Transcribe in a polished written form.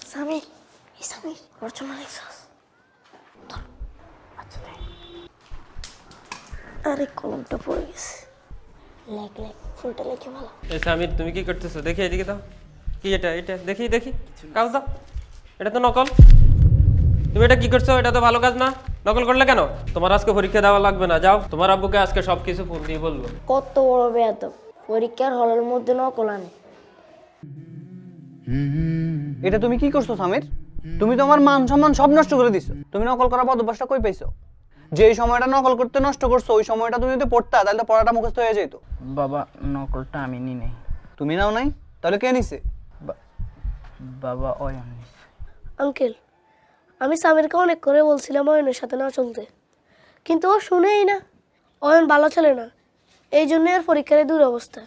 সামির এই সামির রচনা লিখছস আচ্ছা আরে কলমটা পড়ে গেছে লেখ ফুলটা লিখে ভালো এই সামির তুমি কি করতেছো দেখি এদিকে দাও কি এটা এটা দেখি কাজ দাও এটা তো নকল তুমি এটা কি করছো এটা তো ভালো কাজ না নকল করলে কেন তোমার আজকে পরীক্ষা দেওয়া লাগবে না যাও তোমার আব্বুকে আজকে সবকিছু ফোন দিয়ে বলবো কত বড় বেয়াদব পরীক্ষার হলের মধ্যে নকল আনে এটা তুমি কি করছো সামির তুমি তো আমার মান সম্মান সব নষ্ট করে দিছো তুমি নকল করার অভ্যাসটা কই পাইছো যে সময়টা নকল করতে নষ্ট করছো ওই সময়টা তুমি যদি পড়তা তাহলে তো পড়াটা মুখস্থ হয়ে যেত বাবা নকলটা আমি নি নাই তুমি নাও নাই তাহলে কে নিছে বাবা অয়ন নিছে আঙ্কেল আমি সামিরকে অনেক করে বলছিলাম অয়নের সাথে না চলতে কিন্তু ও শুনেই না অয়ন ভালো ছেলে না এই জন্য এর পরীক্ষার দুরবস্থা